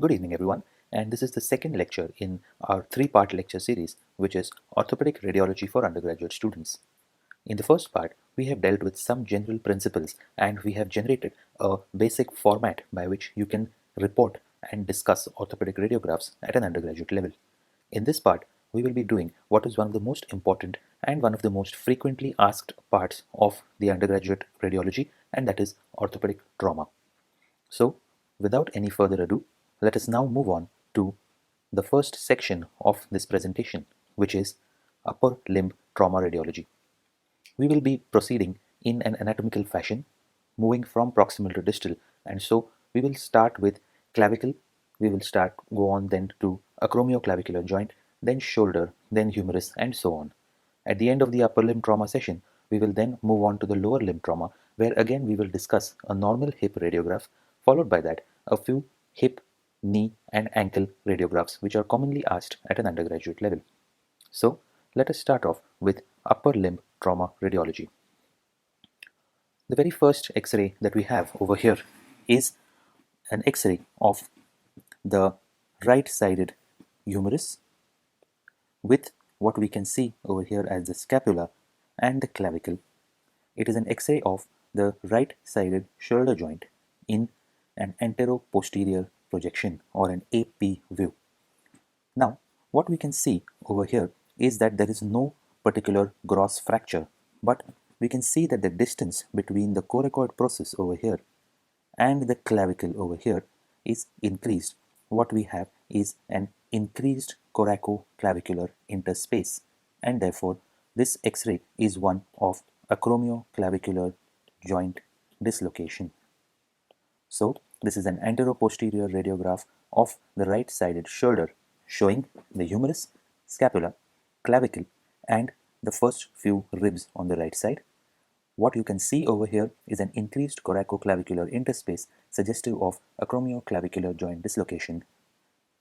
Good evening, everyone, and this is the second lecture in our three-part lecture series, which is Orthopedic Radiology for undergraduate students. In the first part, we have dealt with some general principles and we have generated a basic format by which you can report and discuss orthopedic radiographs at an undergraduate level. In this part, we will be doing what is one of the most important and one of the most frequently asked parts of the undergraduate radiology, and that is orthopedic trauma. So, without any further ado, let us now move on to the first section of this presentation, which is upper limb trauma radiology. We will be proceeding in an anatomical fashion, moving from proximal to distal, and so we will start with clavicle, we will go on then to acromioclavicular joint, then shoulder, then humerus, and so on. At the end of the upper limb trauma session, we will then move on to the lower limb trauma, where again we will discuss a normal hip radiograph, followed by that a few hip, knee, and ankle radiographs, which are commonly asked at an undergraduate level. So, let us start off with upper limb trauma radiology. The very first X-ray that we have over here is an X-ray of the right-sided humerus with what we can see over here as the scapula and the clavicle. It is an X-ray of the right-sided shoulder joint in an antero-posterior projection or an AP view. Now, what we can see over here is that there is no particular gross fracture, but we can see that the distance between the coracoid process over here and the clavicle over here is increased. What we have is an increased coracoclavicular interspace, and therefore this X-ray is one of acromioclavicular joint dislocation. So this is an antero-posterior radiograph of the right-sided shoulder showing the humerus, scapula, clavicle, and the first few ribs on the right side. What you can see over here is an increased coracoclavicular interspace suggestive of acromioclavicular joint dislocation,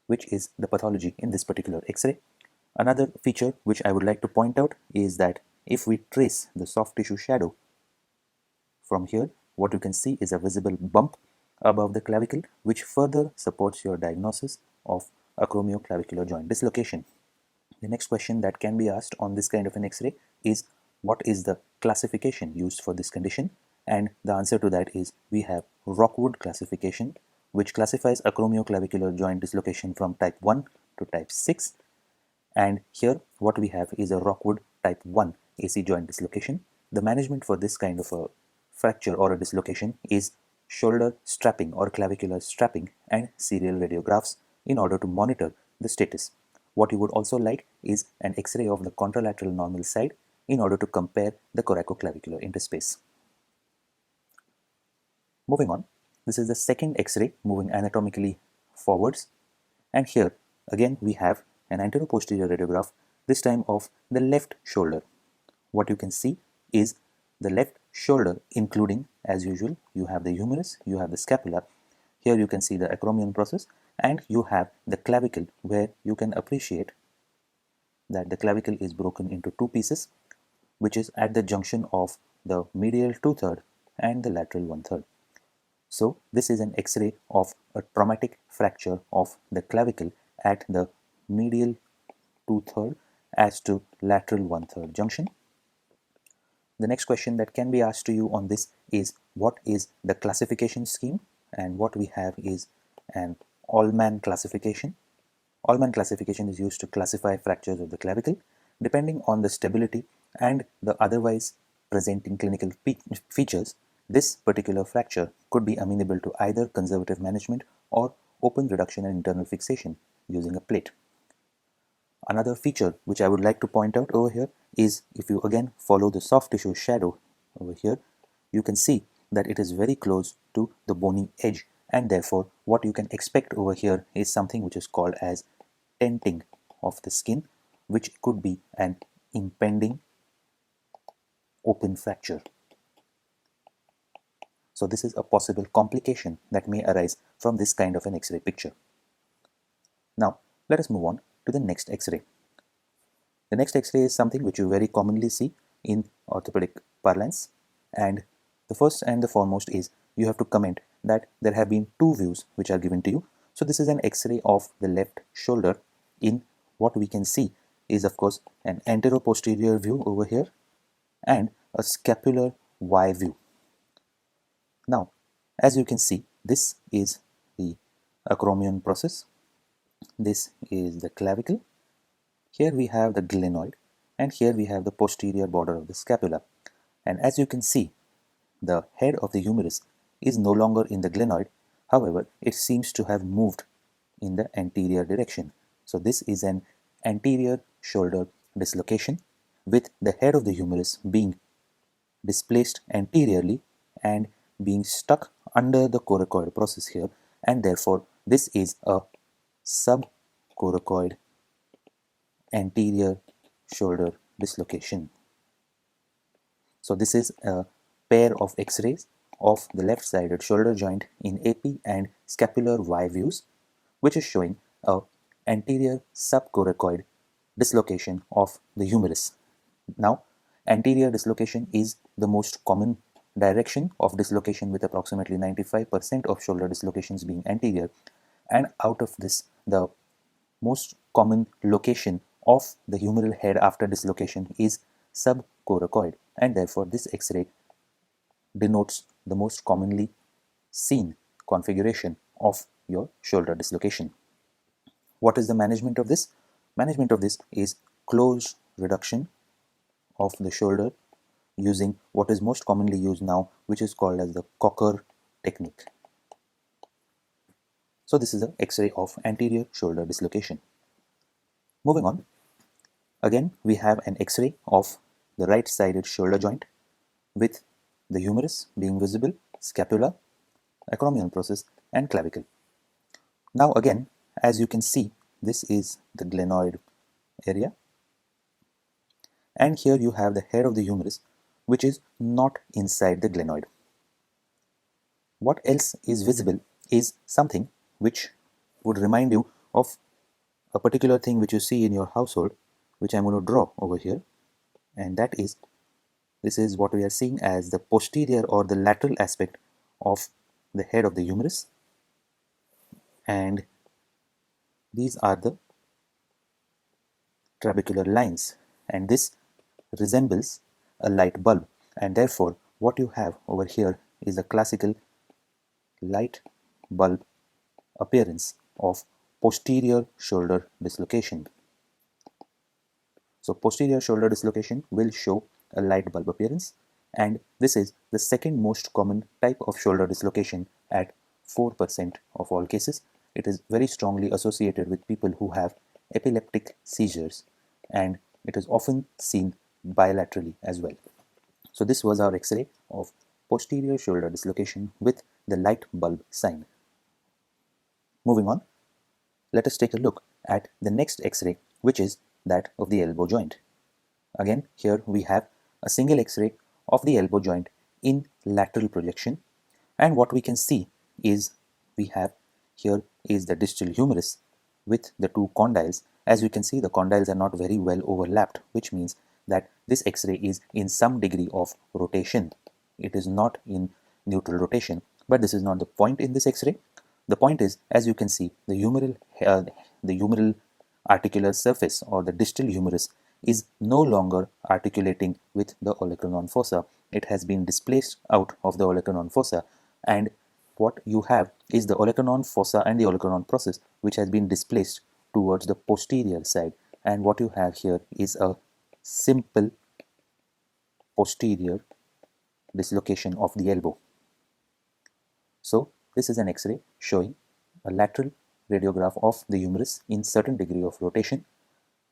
which is the pathology in this particular X-ray. Another feature which I would like to point out is that if we trace the soft tissue shadow from here, what you can see is a visible bump above the clavicle, which further supports your diagnosis of acromioclavicular joint dislocation. The next question that can be asked on this kind of an X-ray is, what is the classification used for this condition? And the answer to that is, we have Rockwood classification, which classifies acromioclavicular joint dislocation from type 1 to type 6. And here what we have is a Rockwood type 1 AC joint dislocation. The management for this kind of a fracture or a dislocation is shoulder strapping or clavicular strapping and serial radiographs in order to monitor the status. What you would also like is an X-ray of the contralateral normal side in order to compare the coracoclavicular interspace. Moving on, this is the second X-ray moving anatomically forwards, and here again we have an anteroposterior radiograph, this time of the left shoulder. What you can see is the left shoulder, including, as usual, you have the humerus, you have the scapula. Here you can see the acromion process, and you have the clavicle, where you can appreciate that the clavicle is broken into two pieces, which is at the junction of the medial 2/3 and the lateral 1/3. So this is an X-ray of a traumatic fracture of the clavicle at the medial 2/3 as to lateral 1/3 junction. The next question that can be asked to you on this is, what is the classification scheme? And what we have is an Allman classification. Allman classification is used to classify fractures of the clavicle. Depending on the stability and the otherwise presenting clinical features, this particular fracture could be amenable to either conservative management or open reduction and internal fixation using a plate. Another feature which I would like to point out over here is, if you again follow the soft tissue shadow over here, you can see that it is very close to the bony edge, and therefore what you can expect over here is something which is called as tenting of the skin, which could be an impending open fracture. So this is a possible complication that may arise from this kind of an X-ray picture. Now let us move on to the next X-ray. The next X-ray is something which you very commonly see in orthopedic parlance, and the first and the foremost is, you have to comment that there have been two views which are given to you. So this is an X-ray of the left shoulder. In what we can see is of course an anteroposterior view over here and a scapular Y view. Now, as you can see, this is the acromion process. This is the clavicle. Here we have the glenoid, and here we have the posterior border of the scapula. And as you can see, the head of the humerus is no longer in the glenoid. However, it seems to have moved in the anterior direction. So this is an anterior shoulder dislocation with the head of the humerus being displaced anteriorly and being stuck under the coracoid process here, and therefore this is a subcoracoid anterior shoulder dislocation. So this is a pair of X-rays of the left-sided shoulder joint in AP and scapular Y views, which is showing a anterior subcoracoid dislocation of the humerus. Now, anterior dislocation is the most common direction of dislocation, with approximately 95% of shoulder dislocations being anterior, and out of this, the most common location of the humeral head after dislocation is subcoracoid, and therefore this X-ray denotes the most commonly seen configuration of your shoulder dislocation. What is the management of this? Management of this is close reduction of the shoulder using what is most commonly used now, which is called as the Cocker technique. So this is an X-ray of anterior shoulder dislocation. Moving on, again we have an X-ray of the right-sided shoulder joint with the humerus being visible, scapula, acromion process, and clavicle. Now again, as you can see, this is the glenoid area, and here you have the head of the humerus, which is not inside the glenoid. What else is visible is something which would remind you of a particular thing which you see in your household, which I'm going to draw over here, and that is, this is what we are seeing as the posterior or the lateral aspect of the head of the humerus, and these are the trabecular lines, and this resembles a light bulb, and therefore what you have over here is a classical light bulb appearance of posterior shoulder dislocation. So posterior shoulder dislocation will show a light bulb appearance, and this is the second most common type of shoulder dislocation at 4% of all cases. It is very strongly associated with people who have epileptic seizures, and it is often seen bilaterally as well. So this was our X-ray of posterior shoulder dislocation with the light bulb sign. Moving on, let us take a look at the next X-ray, which is that of the elbow joint. Again, here we have a single X-ray of the elbow joint in lateral projection, and what we can see is we have here is the distal humerus with the two condyles. As you can see, the condyles are not very well overlapped, which means that this X-ray is in some degree of rotation. It is not in neutral rotation, but this is not the point in this X-ray. The point is, as you can see, the humeral articular surface or the distal humerus is no longer articulating with the olecranon fossa. It has been displaced out of the olecranon fossa, and what you have is the olecranon fossa and the olecranon process, which has been displaced towards the posterior side, and what you have here is a simple posterior dislocation of the elbow. So this is an X-ray showing a lateral radiograph of the humerus in certain degree of rotation.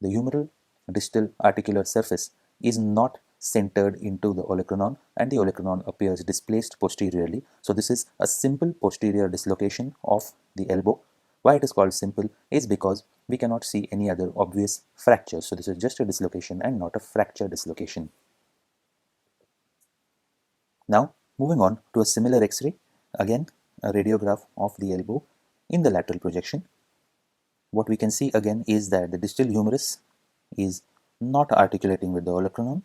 The humeral distal articular surface is not centered into the olecranon, and the olecranon appears displaced posteriorly. So this is a simple posterior dislocation of the elbow. Why it is called simple is because we cannot see any other obvious fracture. So this is just a dislocation and not a fracture dislocation. Now moving on to a similar X-ray, again a radiograph of the elbow in the lateral projection. What we can see again is that the distal humerus is not articulating with the olecranon.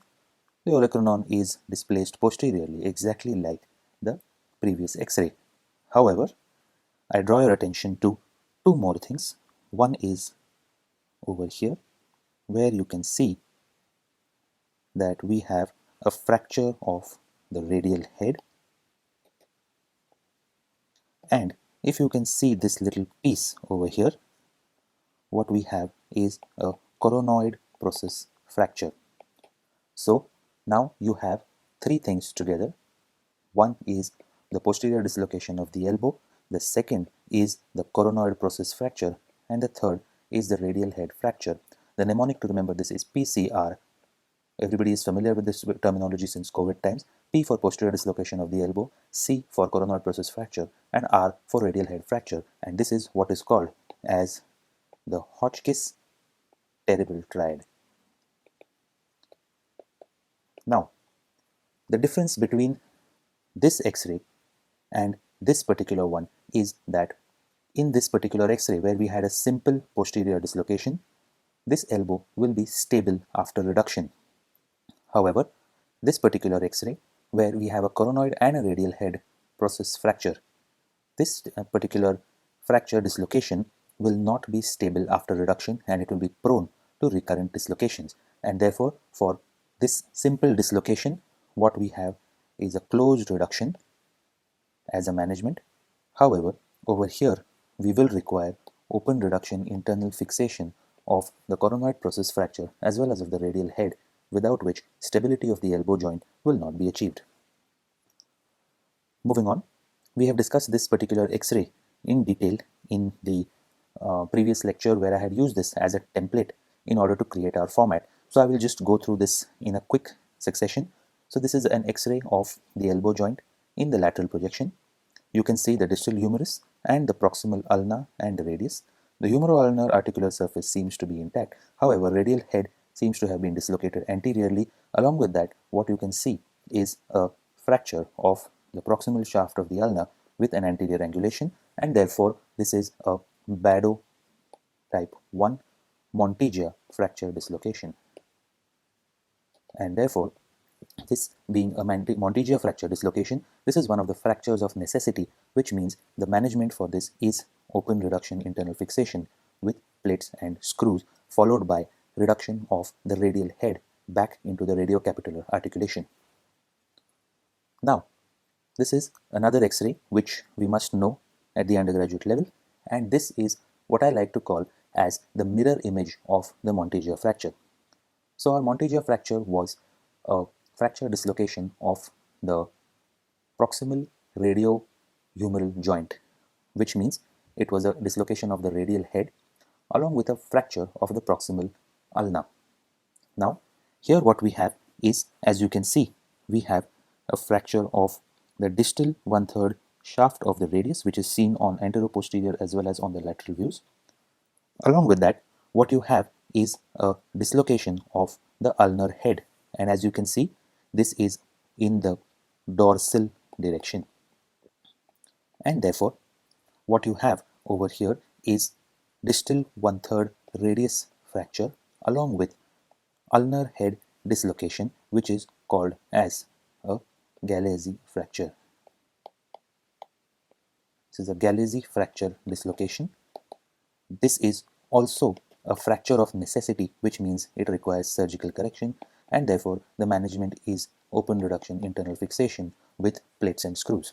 The olecranon is displaced posteriorly, exactly like the previous X-ray. However, I draw your attention to two more things. One is over here, where you can see that we have a fracture of the radial head, and if you can see this little piece over here, what we have is a coronoid process fracture. So now you have three things together. One is the posterior dislocation of the elbow, the second is the coronoid process fracture, and the third is the radial head fracture. The mnemonic to remember this is PCR. Everybody is familiar with this terminology since COVID times. P for posterior dislocation of the elbow, C for coronoid process fracture, and R for radial head fracture. And this is what is called as the Hotchkiss terrible triad. Now, the difference between this X-ray and this particular one is that in this particular X-ray, where we had a simple posterior dislocation, this elbow will be stable after reduction. However, this particular X-ray, where we have a coronoid and a radial head process fracture, this particular fracture dislocation will not be stable after reduction, and it will be prone to recurrent dislocations. And therefore, for this simple dislocation, what we have is a closed reduction as a management. However, over here, we will require open reduction internal fixation of the coronoid process fracture as well as of the radial head, without which stability of the elbow joint will not be achieved. Moving on, we have discussed this particular X-ray in detail in the previous lecture, where I had used this as a template in order to create our format. So I will just go through this in a quick succession. So this is an X-ray of the elbow joint in the lateral projection. You can see the distal humerus and the proximal ulna and the radius. The humero-ulnar articular surface seems to be intact. However, radial head seems to have been dislocated anteriorly. Along with that, what you can see is a fracture of the proximal shaft of the ulna with an anterior angulation, and therefore this is a Bado type 1 Montegia fracture dislocation. And therefore, this being a Montegia fracture dislocation, this is one of the fractures of necessity, which means the management for this is open reduction internal fixation with plates and screws, followed by reduction of the radial head back into the radiocapitular articulation. Now, this is another X-ray which we must know at the undergraduate level, and this is what I like to call as the mirror image of the Montegia fracture. So our Montegia fracture was a fracture dislocation of the proximal radiohumeral joint, which means it was a dislocation of the radial head along with a fracture of the proximal ulna. Now, here what we have is, as you can see, we have a fracture of the distal 1/3 shaft of the radius, which is seen on anteroposterior as well as on the lateral views. Along with that, what you have is a dislocation of the ulnar head, and as you can see, this is in the dorsal direction. And therefore, what you have over here is distal 1/3 radius fracture along with ulnar head dislocation, which is called as a Galeazzi fracture. This is a Galeazzi fracture dislocation. This is also a fracture of necessity, which means it requires surgical correction, and therefore the management is open reduction internal fixation with plates and screws.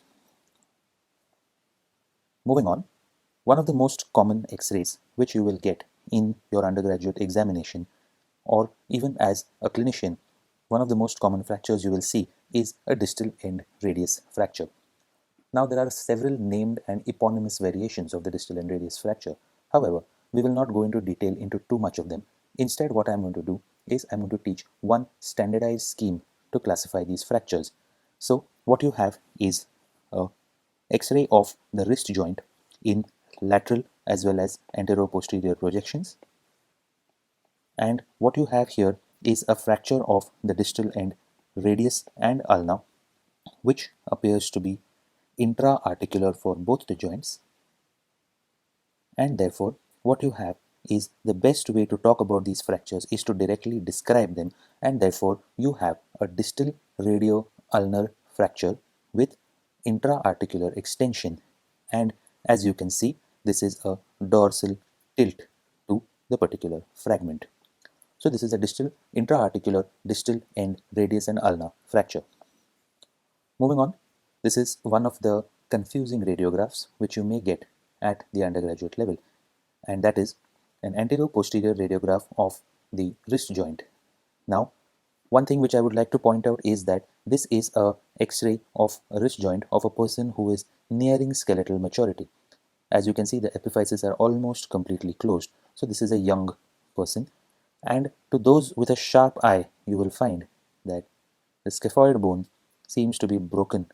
Moving on, one of the most common X-rays which you will get in your undergraduate examination, or even as a clinician, one of the most common fractures you will see is a distal end radius fracture. Now, there are several named and eponymous variations of the distal end radius fracture. However, we will not go into detail into too much of them. Instead, what I am going to do is I am going to teach one standardized scheme to classify these fractures. So, what you have is a X-ray of the wrist joint in lateral as well as anteroposterior projections. And what you have here is a fracture of the distal end radius and ulna, which appears to be intra-articular for both the joints. And therefore, what you have is the best way to talk about these fractures is to directly describe them, and therefore you have a distal radio-ulnar fracture with intra-articular extension. And as you can see, this is a dorsal tilt to the particular fragment. So this is a distal intra-articular distal end radius and ulna fracture. Moving on, this is one of the confusing radiographs which you may get at the undergraduate level, and that is an anterior-posterior radiograph of the wrist joint. Now, one thing which I would like to point out is that this is a X-ray of a wrist joint of a person who is nearing skeletal maturity. As you can see, the epiphyses are almost completely closed. So this is a young person. And to those with a sharp eye, you will find that the scaphoid bone seems to be broken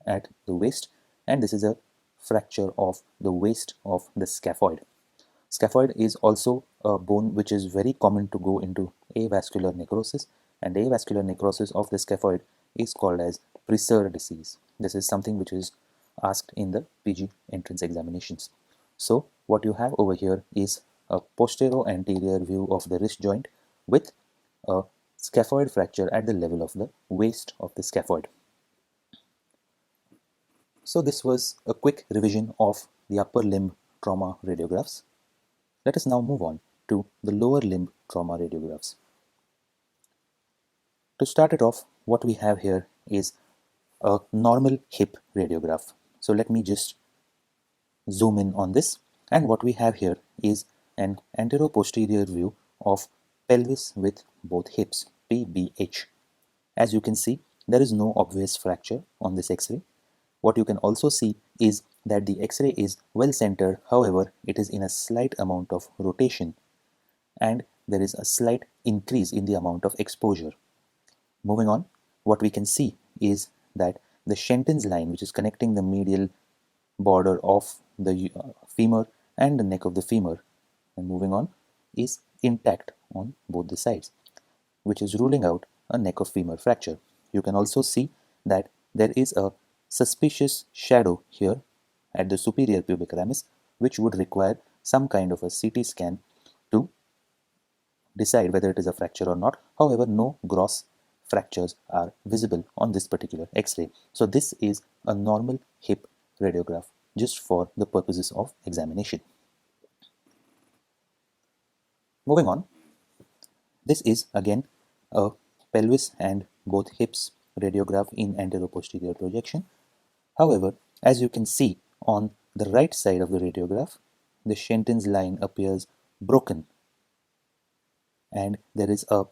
at the waist, and this is a fracture of the waist of the scaphoid. Scaphoid is also a bone which is very common to go into avascular necrosis, and avascular necrosis of the scaphoid is called as Preser disease. This is something which is asked in the PG entrance examinations. So what you have over here is a postero-anterior view of the wrist joint with a scaphoid fracture at the level of the waist of the scaphoid. So this was a quick revision of the upper limb trauma radiographs. Let us now move on to the lower limb trauma radiographs. To start it off, what we have here is a normal hip radiograph. So let me just zoom in on this, and what we have here is an anteroposterior view of pelvis with both hips, PBH. As you can see, there is no obvious fracture on this X-ray. What you can also see is that the X-ray is well centered, however, it is in a slight amount of rotation, and there is a slight increase in the amount of exposure. Moving on, what we can see is that the Shenton's line, which is connecting the medial border of the femur and the neck of the femur, and moving on, is intact on both the sides, which is ruling out a neck of femur fracture. You can also see that there is a suspicious shadow here at the superior pubic ramus, which would require some kind of a CT scan to decide whether it is a fracture or not. However, no gross fractures are visible on this particular X-ray. So this is a normal hip radiograph just for the purposes of examination. Moving on, this is again a pelvis and both hips radiograph in anteroposterior projection. However, as you can see on the right side of the radiograph, the Shenton's line appears broken, and there is a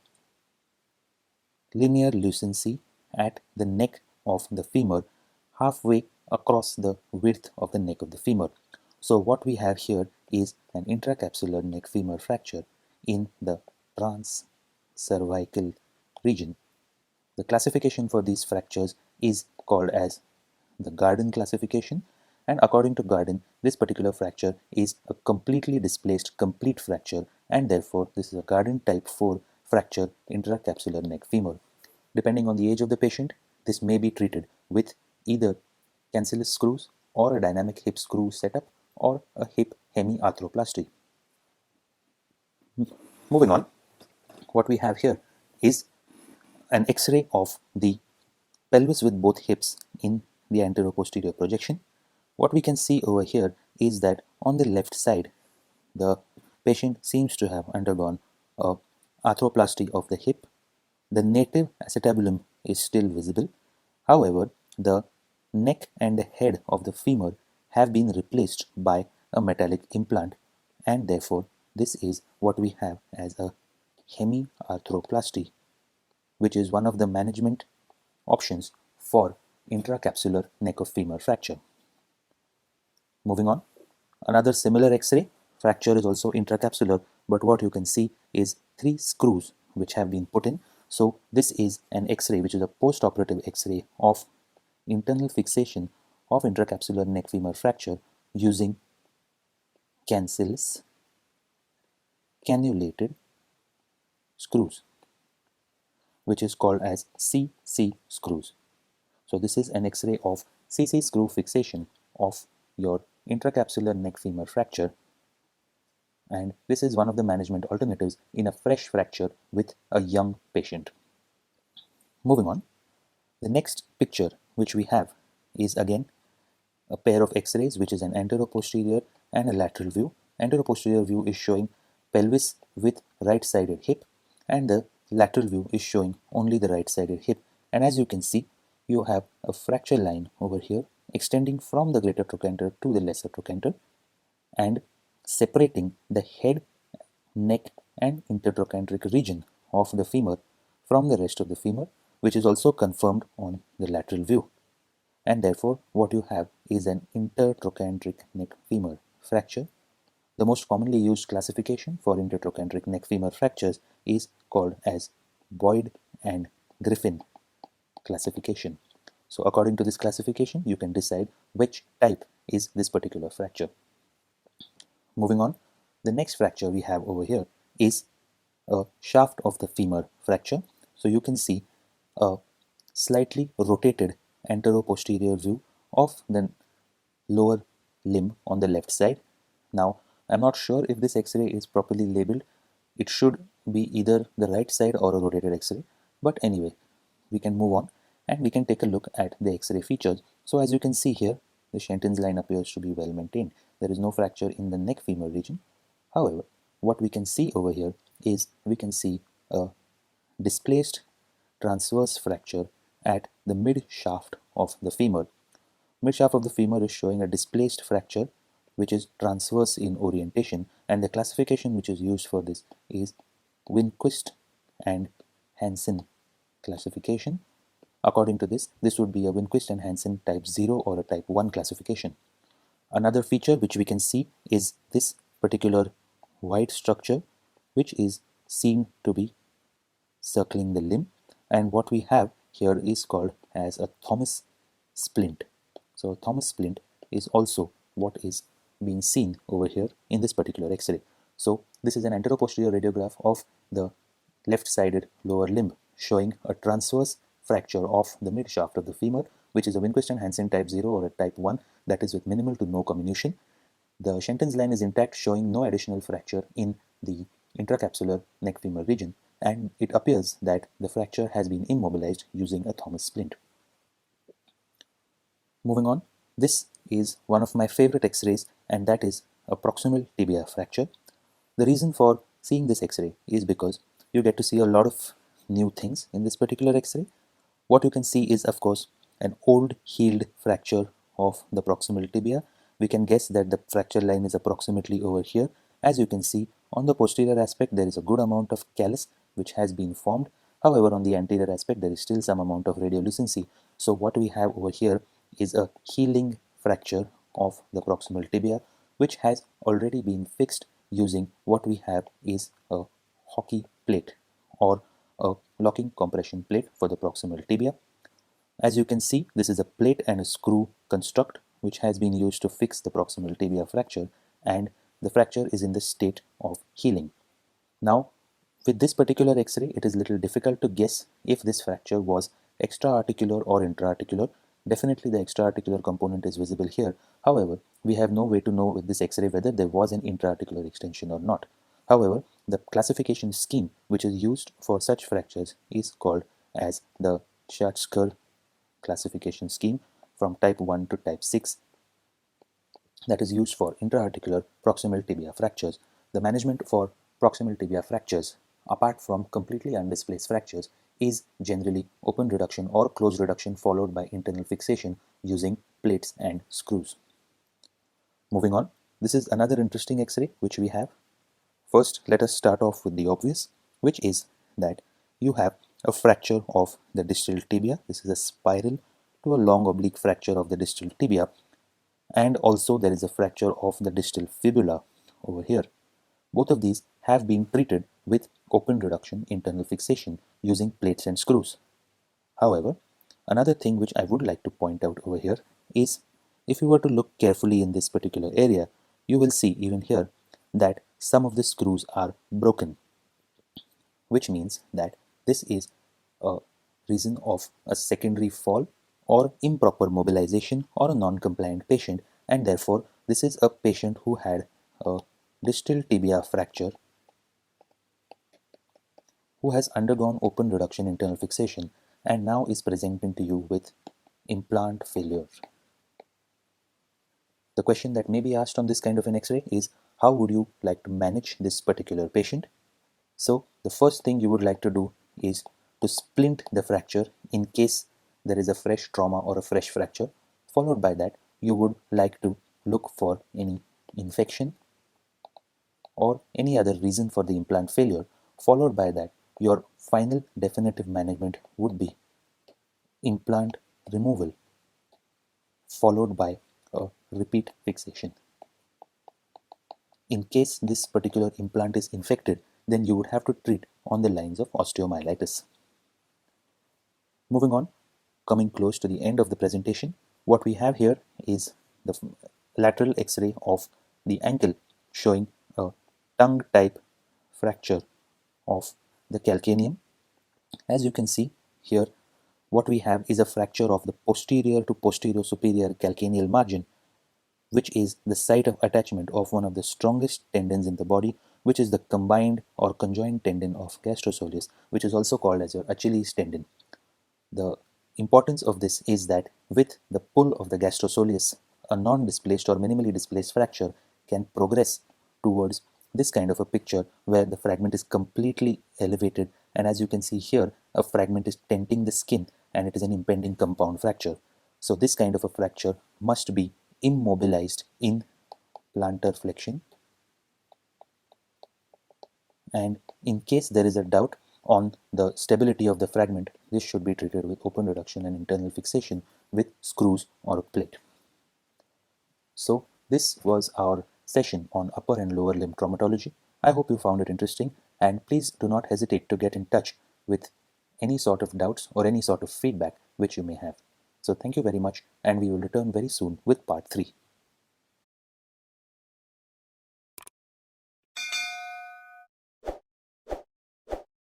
linear lucency at the neck of the femur halfway across the width of the neck of the femur. So what we have here is an intracapsular neck femur fracture in the transcervical region. The classification for these fractures is called as the Garden classification, and according to Garden, this particular fracture is a completely displaced complete fracture, and therefore this is a Garden type 4 fracture intracapsular neck femur. Depending on the age of the patient, this may be treated with either cancellous screws or a dynamic hip screw setup or a hip hemiarthroplasty. Moving on, what we have here is an X-ray of the pelvis with both hips in the anteroposterior projection. What we can see over here is that on the left side, the patient seems to have undergone a arthroplasty of the hip. The native acetabulum is still visible. However, the neck and the head of the femur have been replaced by a metallic implant, and therefore this is what we have as a hemiarthroplasty, which is one of the management options for intracapsular neck of femur fracture. Moving on, another similar X-ray fracture is also intracapsular, but what you can see is 3 screws which have been put in. So this is an X-ray which is a post-operative X-ray of internal fixation of intracapsular neck femur fracture using cancellous cannulated screws, which is called as CC screws. So this is an X-ray of CC screw fixation of your intracapsular neck femur fracture, and this is one of the management alternatives in a fresh fracture with a young patient. Moving on, the next picture which we have is again a pair of x-rays, which is an anteroposterior and a lateral view. Anteroposterior view is showing pelvis with right-sided hip, and the lateral view is showing only the right-sided hip. And as you can see, you have a fracture line over here extending from the greater trochanter to the lesser trochanter and separating the head, neck and intertrochanteric region of the femur from the rest of the femur, which is also confirmed on the lateral view. And therefore, what you have is an intertrochanteric neck femur fracture. The most commonly used classification for intertrochanteric neck femur fractures is called as Boyd and Griffin classification. So according to this classification, you can decide which type is this particular fracture. Moving on, the next fracture we have over here is a shaft of the femur fracture. So you can see a slightly rotated anteroposterior view of the lower limb on the left side. Now, I'm not sure if this X-ray is properly labeled. It should be either the right side or a rotated X-ray. But anyway, we can move on and we can take a look at the X-ray features. So as you can see here, the Shenton's line appears to be well maintained. There is no fracture in the neck femur region. However, what we can see over here is we can see a displaced transverse fracture at the mid shaft of the femur. Mid shaft of the femur is showing a displaced fracture which is transverse in orientation, and the classification which is used for this is Winquist and Hansen classification. According to this, this would be a Winquist and Hansen type 0 or a type 1 classification. Another feature which we can see is this particular white structure which is seen to be circling the limb, and what we have here is called as a Thomas splint. So Thomas splint is also what is being seen over here in this particular X-ray. So this is an anteroposterior radiograph of the left-sided lower limb showing a transverse fracture of the mid shaft of the femur, which is a Winquist and Hansen type 0 or a type 1, that is with minimal to no comminution. The Shenton's line is intact, showing no additional fracture in the intracapsular neck femur region, and it appears that the fracture has been immobilized using a Thomas splint. Moving on, this is one of my favorite X-rays, and that is a proximal tibia fracture. The reason for seeing this X-ray is because you get to see a lot of new things in this particular X-ray. What you can see is, of course, an old healed fracture of the proximal tibia. We can guess that the fracture line is approximately over here. As you can see, on the posterior aspect, there is a good amount of callus which has been formed. However, on the anterior aspect, there is still some amount of radiolucency. So what we have over here is a healing fracture of the proximal tibia, which has already been fixed using what we have is a hockey plate or a locking compression plate for the proximal tibia. As you can see, this is a plate and a screw construct which has been used to fix the proximal tibia fracture, and the fracture is in the state of healing. Now, with this particular X-ray, it is a little difficult to guess if this fracture was extra-articular or intra-articular. Definitely the extra-articular component is visible here. However, we have no way to know with this X-ray whether there was an intra-articular extension or not. However, the classification scheme which is used for such fractures is called as the Schatzker classification scheme from type 1 to type 6, that is used for intra-articular proximal tibia fractures. The management for proximal tibia fractures, apart from completely undisplaced fractures, is generally open reduction or closed reduction followed by internal fixation using plates and screws. Moving on, this is another interesting X-ray which we have. First, let us start off with the obvious, which is that you have a fracture of the distal tibia. This is a spiral to a long oblique fracture of the distal tibia, and also there is a fracture of the distal fibula over here. Both of these have been treated with open reduction internal fixation using plates and screws. However, another thing which I would like to point out over here is, if you were to look carefully in this particular area, you will see even here that some of the screws are broken, which means that this is a reason of a secondary fall or improper mobilization or a non-compliant patient, and therefore this is a patient who had a distal tibia fracture who has undergone open reduction internal fixation and now is presenting to you with implant failure. The question that may be asked on this kind of an X-ray is, how would you like to manage this particular patient? So the first thing you would like to do is to splint the fracture in case there is a fresh trauma or a fresh fracture. Followed by that, you would like to look for any infection or any other reason for the implant failure. Followed by that, your final definitive management would be implant removal, followed by a repeat fixation. In case this particular implant is infected, then you would have to treat on the lines of osteomyelitis. Moving on, coming close to the end of the presentation, what we have here is the lateral X-ray of the ankle showing a tongue type fracture of the calcaneum. As you can see here, what we have is a fracture of the posterior to posterior superior calcaneal margin, which is the site of attachment of one of the strongest tendons in the body, which is the combined or conjoined tendon of gastrosoleus, which is also called as your Achilles tendon. The importance of this is that with the pull of the gastrosoleus, a non-displaced or minimally displaced fracture can progress towards this kind of a picture where the fragment is completely elevated, and as you can see here, a fragment is tenting the skin and it is an impending compound fracture. So this kind of a fracture must be immobilized in plantar flexion, and in case there is a doubt on the stability of the fragment, this should be treated with open reduction and internal fixation with screws or a plate. So this was our session on upper and lower limb traumatology. I hope you found it interesting, and please do not hesitate to get in touch with any sort of doubts or any sort of feedback which you may have. So thank you very much, and we will return very soon with part 3.